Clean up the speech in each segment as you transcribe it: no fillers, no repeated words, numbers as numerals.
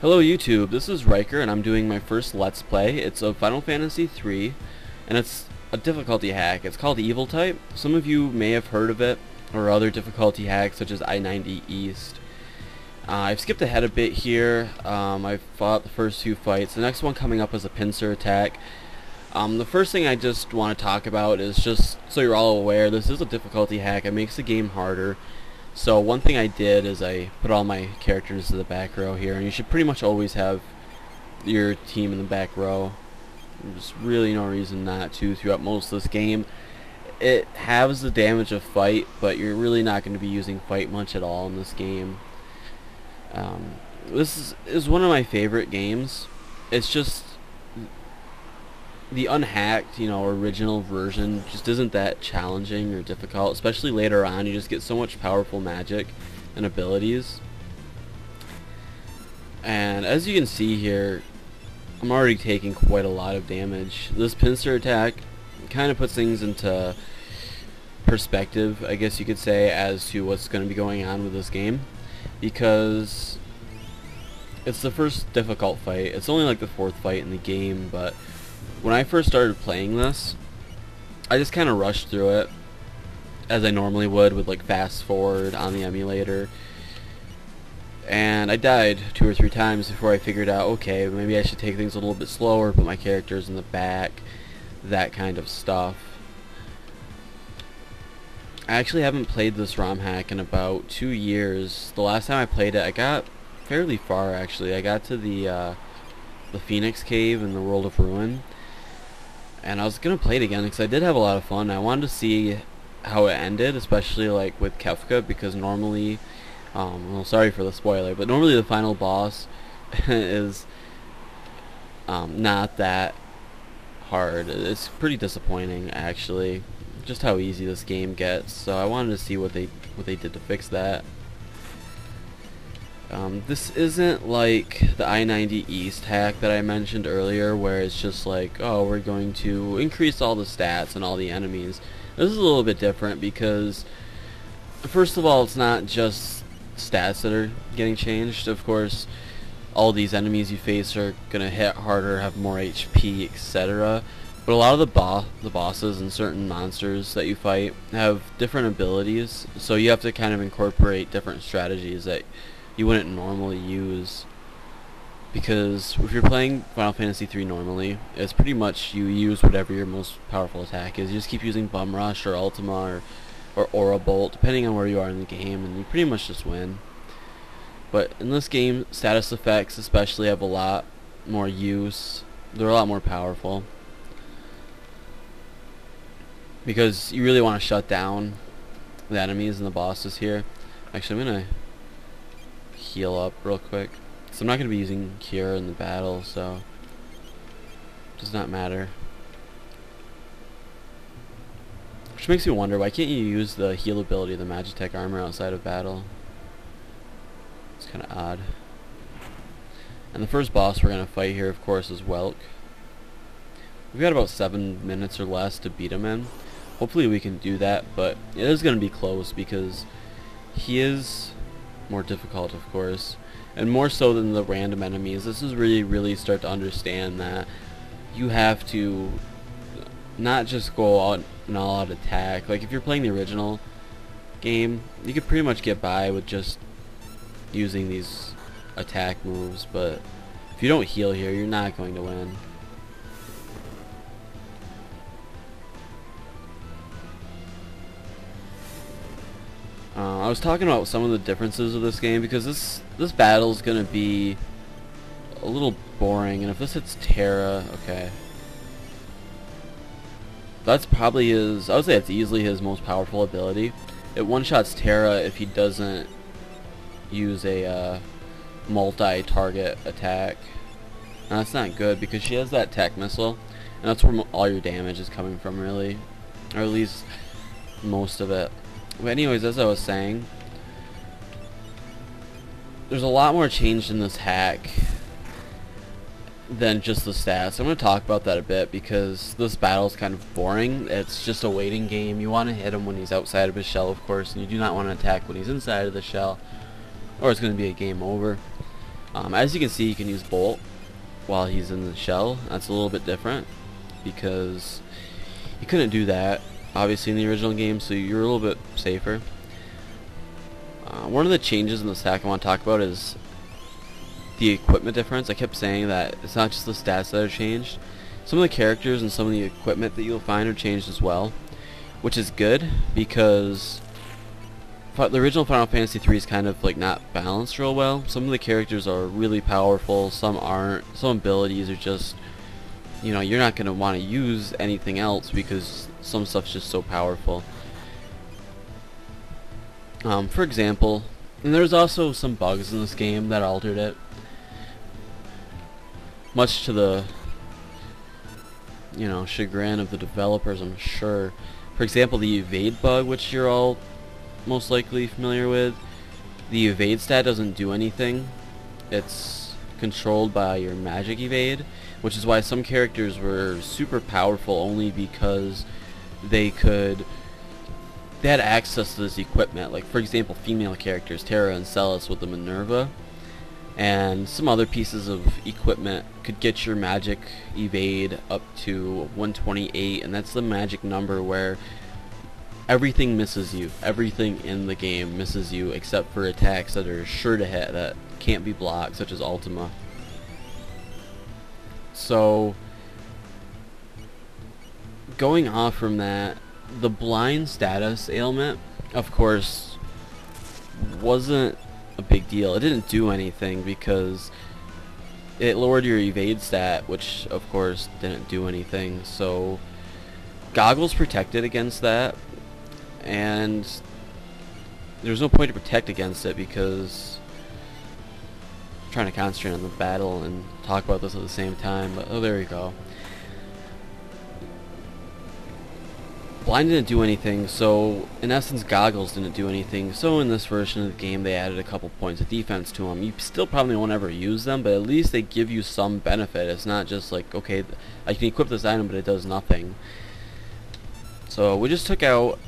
Hello YouTube, this is Riker and I'm doing my first Let's Play. It's of Final Fantasy 3 and it's a difficulty hack. It's called EvilType. Some of you may have heard of it or other difficulty hacks such as I-90 East. I've skipped ahead a bit here. I've fought the first two fights. The next one coming up is a pincer attack. The first thing I just want to talk about is just so you're all aware, this is a difficulty hack. It makes the game harder. So one thing I did is I put all my characters to the back row here, and you should pretty much always have your team in the back row. There's really no reason not to throughout most of this game. It halves the damage of fight, but you're really not going to be using fight much at all in this game. This is one of my favorite games. It's just the unhacked, original version just isn't that challenging or difficult, especially later on. You just get so much powerful magic and abilities. And as you can see here, I'm already taking quite a lot of damage. This pincer attack kind of puts things into perspective, I guess you could say, as to what's going to be going on with this game, because it's the first difficult fight. It's only like the fourth fight in the game, but when I first started playing this, I just kind of rushed through it as I normally would with like fast forward on the emulator, and I died 2 or 3 times before I figured out, okay, maybe I should take things a little bit slower, put my characters in the back, that kind of stuff. I actually haven't played this ROM hack in about 2 years. The last time I played it, I got fairly far actually. I got to the Phoenix Cave in the World of Ruin, and I was gonna play it again because I did have a lot of fun. I wanted to see how it ended, especially like with Kefka, because normally, well, sorry for the spoiler, but normally the final boss is not that hard. It's pretty disappointing actually, just how easy this game gets. So I wanted to see what they did to fix that. This isn't like the I-90 East hack that I mentioned earlier, where it's just like, oh, we're going to increase all the stats and all the enemies. This is a little bit different because, first of all, it's not just stats that are getting changed. Of course, all these enemies you face are going to hit harder, have more HP, etc. But a lot of the bosses and certain monsters that you fight have different abilities, so you have to kind of incorporate different strategies that you wouldn't normally use, because if you're playing Final Fantasy 3 normally, it's pretty much you use whatever your most powerful attack is. You just keep using Bum Rush or Ultima or Aura Bolt, depending on where you are in the game, and you pretty much just win. But in this game, status effects especially have a lot more use. They're a lot more powerful, because you really want to shut down the enemies and the bosses here. Actually, I'm gonna heal up real quick, so I'm not going to be using cure in the battle, so it does not matter. Which makes me wonder, why can't you use the heal ability of the Magitech armor outside of battle? It's kind of odd. And the first boss we're going to fight here, of course, is Welk. We've got about 7 minutes or less to beat him in. Hopefully we can do that, but it is going to be close because he is more difficult, of course, and more so than the random enemies. This is really start to understand that you have to not just go out and all out attack. Like if you're playing the original game, you could pretty much get by with just using these attack moves, but if you don't heal here, you're not going to win. I was talking about some of the differences of this game, because this battle is going to be a little boring, and if this hits Terra, okay. That's probably his, I would say it's easily his most powerful ability. It one-shots Terra if he doesn't use a multi-target attack. Now that's not good, because she has that tech missile, and that's where all your damage is coming from, really. Or at least most of it. But anyways, as I was saying, there's a lot more changed in this hack than just the stats. I'm going to talk about that a bit, because this battle is kind of boring. It's just a waiting game. You want to hit him when he's outside of his shell, of course, and you do not want to attack when he's inside of the shell, or it's going to be a game over. As you can see, you can use Bolt while he's in the shell. That's a little bit different because you couldn't do that obviously in the original game, so you're a little bit safer. One of the changes in the stack I want to talk about is the equipment difference. I kept saying that it's not just the stats that are changed. Some of the characters and some of the equipment that you'll find are changed as well, which is good because the original Final Fantasy 3 is kind of like not balanced real well. Some of the characters are really powerful, some aren't. Some abilities are just, you know, you're not going to want to use anything else because some stuff's just so powerful. For example, and there's also some bugs in this game that altered it, much to the, you know, chagrin of the developers, I'm sure. For example, the evade bug, which you're all most likely familiar with. The evade stat doesn't do anything. It's controlled by your magic evade, which is why some characters were super powerful only because they had access to this equipment. Like, for example, female characters, Terra and Celis with the Minerva, and some other pieces of equipment could get your magic evade up to 128, and that's the magic number where everything misses you. Everything in the game misses you except for attacks that are sure to hit, that can't be blocked, such as Ultima. So, going off from that, the blind status ailment, of course, wasn't a big deal. It didn't do anything because it lowered your evade stat, which of course didn't do anything. So goggles protected against that, and there's no point to protect against it because I'm trying to concentrate on the battle and talk about this at the same time. But oh, there you go. Blind didn't do anything, so in essence goggles didn't do anything. So in this version of the game they added a couple points of defense to them. You still probably won't ever use them, but at least they give you some benefit. It's not just like, okay, I can equip this item but it does nothing. So we just took out,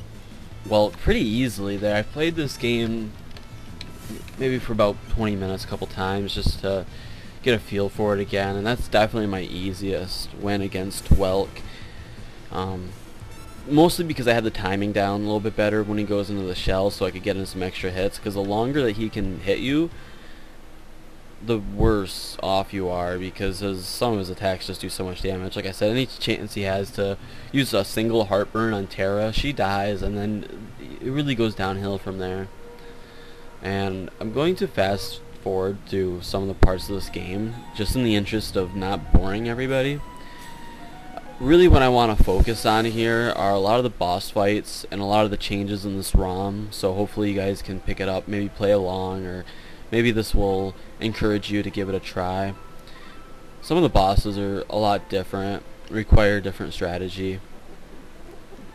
well, pretty easily there. I played this game maybe for about 20 minutes a couple times just to get a feel for it again, and that's definitely my easiest win against Welk. Mostly because I had the timing down a little bit better when he goes into the shell, so I could get in some extra hits, because the longer that he can hit you, the worse off you are, because some of his attacks just do so much damage. Like I said, any chance he has to use a single heartburn on Terra, she dies, and then it really goes downhill from there. And I'm going to fast forward to some of the parts of this game, just in the interest of not boring everybody. Really what I want to focus on here are a lot of the boss fights and a lot of the changes in this ROM, so hopefully you guys can pick it up, maybe play along, or maybe this will encourage you to give it a try. Some of the bosses are a lot different, require different strategy,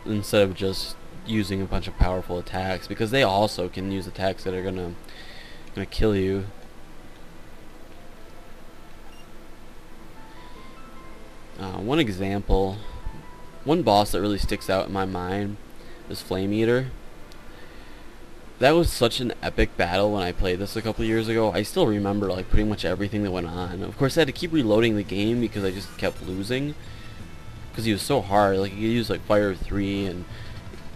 instead of just using a bunch of powerful attacks, because they also can use attacks that are gonna kill you. One example, one boss that really sticks out in my mind is Flame Eater. That was such an epic battle when I played this a couple years ago. I still remember like pretty much everything that went on. Of course I had to keep reloading the game because I just kept losing, because he was so hard. Like, you used like Fire 3, and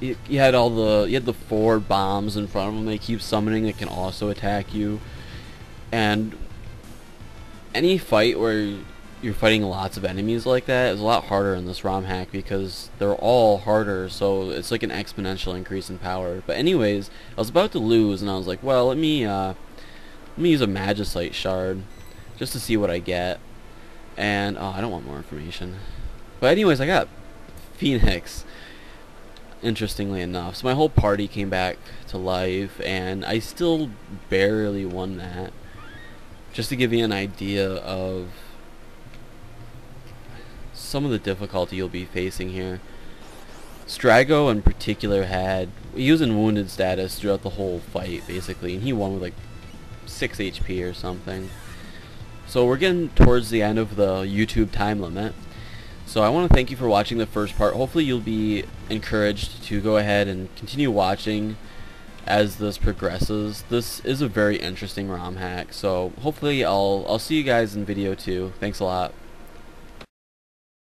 you had the 4 bombs in front of him they keep summoning that can also attack you. And any fight where you're fighting lots of enemies like that is a lot harder in this ROM hack, because they're all harder, so it's like an exponential increase in power. But anyways, I was about to lose, and I was like, well, let me use a Magicite shard just to see what I get. And oh, I don't want more information. But anyways, I got Phoenix, interestingly enough. So my whole party came back to life, and I still barely won that. Just to give you an idea of some of the difficulty you'll be facing here. Strago in particular he was in wounded status throughout the whole fight basically, and he won with like 6 HP or something. So we're getting towards the end of the YouTube time limit, so I want to thank you for watching the first part. Hopefully you'll be encouraged to go ahead and continue watching. as this progresses. This is a very interesting ROM hack, so hopefully I'll see you guys in video 2. Thanks a lot.